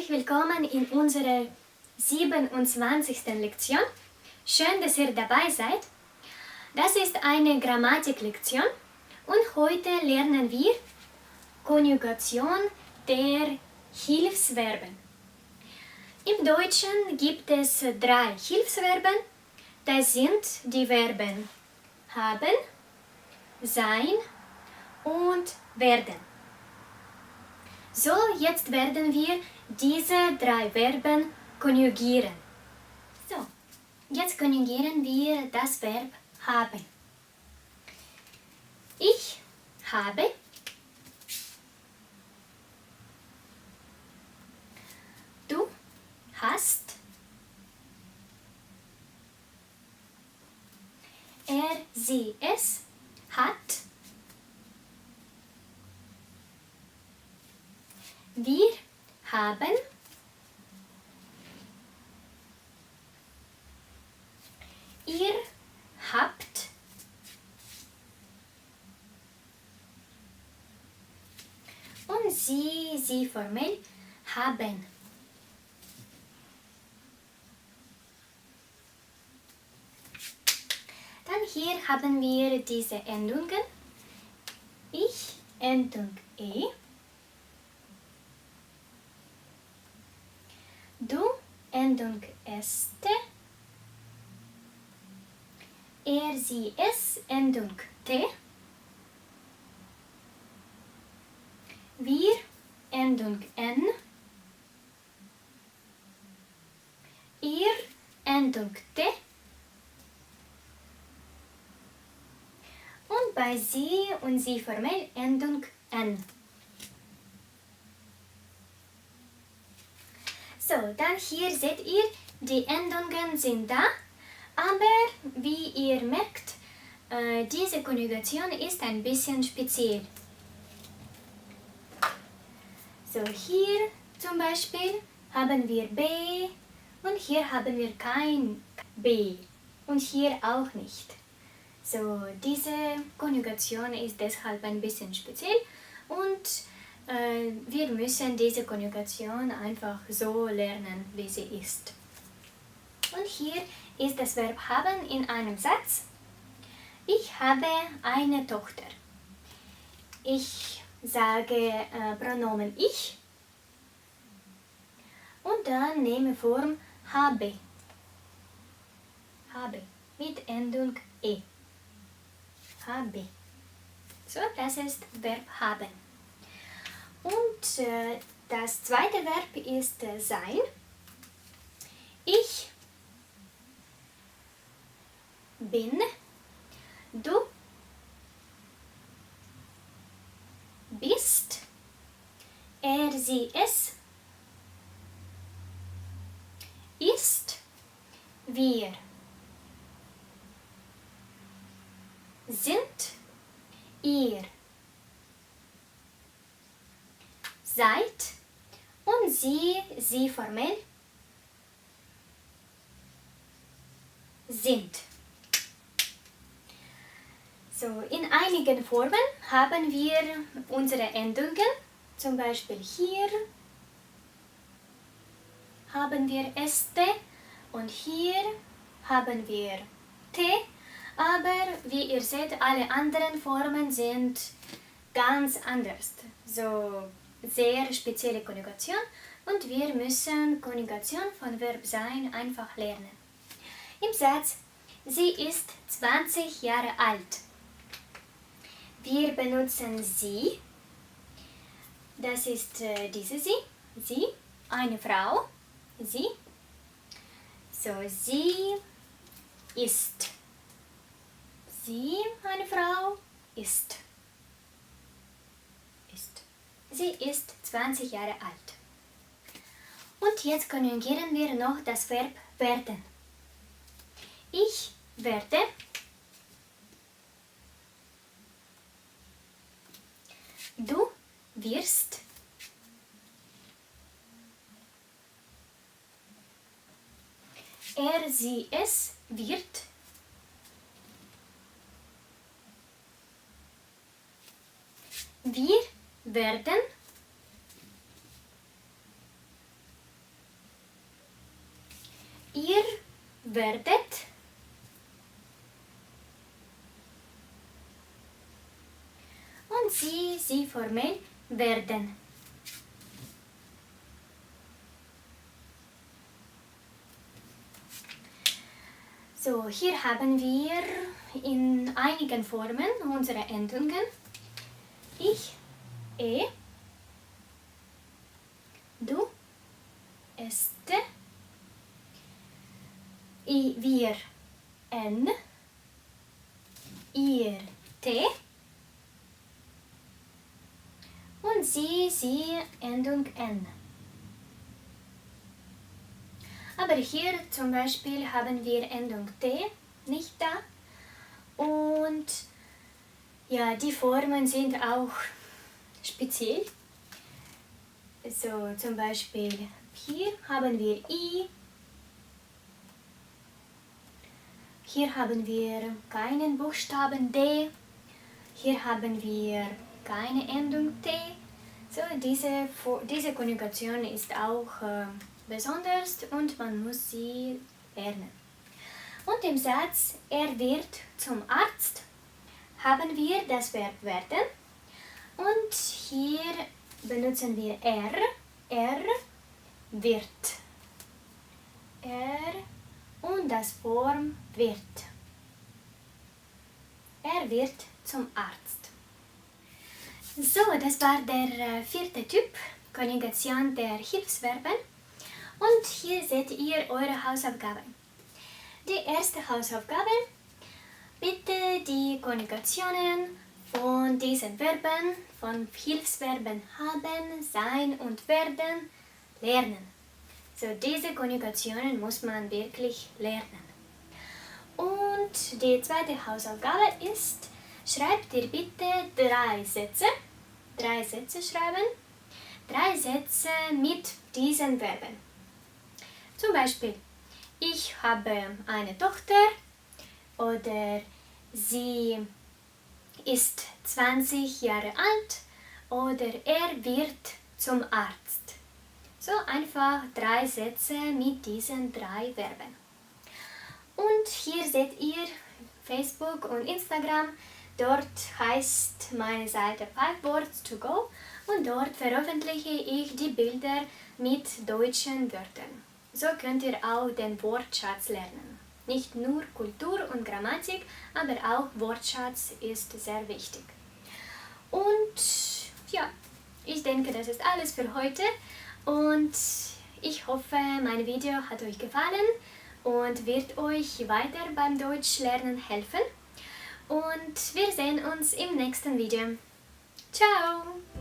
Herzlich willkommen in unserer 27. Lektion. Schön, dass ihr dabei seid. Das ist eine Grammatiklektion und heute lernen wir Konjugation der Hilfsverben. Im Deutschen gibt es 3 Hilfsverben. Das sind die Verben haben, sein und werden. So, jetzt werden wir diese 3 Verben konjugieren. So, jetzt konjugieren wir das Verb haben. Ich habe. Du hast. Er, sie, es hat. Wir haben. Ihr habt. Und sie formell haben. Dann hier haben wir diese Endungen. Ich, Endung e. Du, Endung este. Er, sie, es, Endung t. Wir, Endung n. Ihr, Endung t. Und bei sie und sie formell Endung n. So, dann hier seht ihr, die Endungen sind da, aber wie ihr merkt, diese Konjugation ist ein bisschen speziell. So, hier zum Beispiel haben wir B und hier haben wir kein B und hier auch nicht. So, diese Konjugation ist deshalb ein bisschen speziell und wir müssen diese Konjugation einfach so lernen, wie sie ist. Und hier ist das Verb haben in einem Satz. Ich habe eine Tochter. Ich sage Pronomen ich und dann nehme Form habe. Habe mit Endung e. Habe. So, das ist Verb haben. Und das zweite Verb ist sein. Ich bin. Du bist. Er, sie, es ist. Wir sind. Ihr seid und sie formell sind. So, in einigen Formen haben wir unsere Endungen, zum Beispiel hier haben wir este und hier haben wir t, aber wie ihr seht, alle anderen Formen sind ganz anders. So, sehr spezielle Konjugation und wir müssen Konjugation von Verb sein einfach lernen. Im Satz, sie ist 20 Jahre alt. Wir benutzen sie, das ist diese sie, eine Frau, sie. So, sie ist. Sie, eine Frau, ist. Sie ist 20 Jahre alt. Und jetzt konjugieren wir noch das Verb werden. Ich werde. Du wirst. Er, sie, es wird. Wir werden. werdet. Und sie formell werden. So, hier haben wir in einigen Formen unsere Endungen. Ich, du, este, wir, n, ihr, t und sie, Endung n. Aber hier zum Beispiel haben wir Endung t nicht da und ja, die Formen sind auch speziell. So zum Beispiel hier haben wir i, hier haben wir keinen Buchstaben d, hier haben wir keine Endung t. So diese Konjugation ist auch besonders und man muss sie lernen. Und im Satz er wird zum Arzt haben wir das Verb werden und hier benutzen wir er wird. Er und das Form wird. Er wird zum Arzt. So, das war der vierte Typ, Konjugation der Hilfsverben. Und hier seht ihr eure Hausaufgaben. Die erste Hausaufgabe, bitte die Konjugationen von diesen Verben, von Hilfsverben haben, sein und werden, lernen. So, diese Konjugationen muss man wirklich lernen. Und die zweite Hausaufgabe ist, schreibt ihr bitte 3 Sätze. 3 Sätze schreiben. 3 Sätze mit diesen Verben. Zum Beispiel, ich habe eine Tochter oder sie ist 20 Jahre alt oder er wird zum Arzt. So einfach 3 Sätze mit diesen 3 Verben. Und hier seht ihr Facebook und Instagram. Dort heißt meine Seite 5 Words to Go und dort veröffentliche ich die Bilder mit deutschen Wörtern. So könnt ihr auch den Wortschatz lernen. Nicht nur Kultur und Grammatik, aber auch Wortschatz ist sehr wichtig. Und ja, ich denke, das ist alles für heute und ich hoffe, mein Video hat euch gefallen und wird euch weiter beim Deutschlernen helfen. Und wir sehen uns im nächsten Video. Ciao!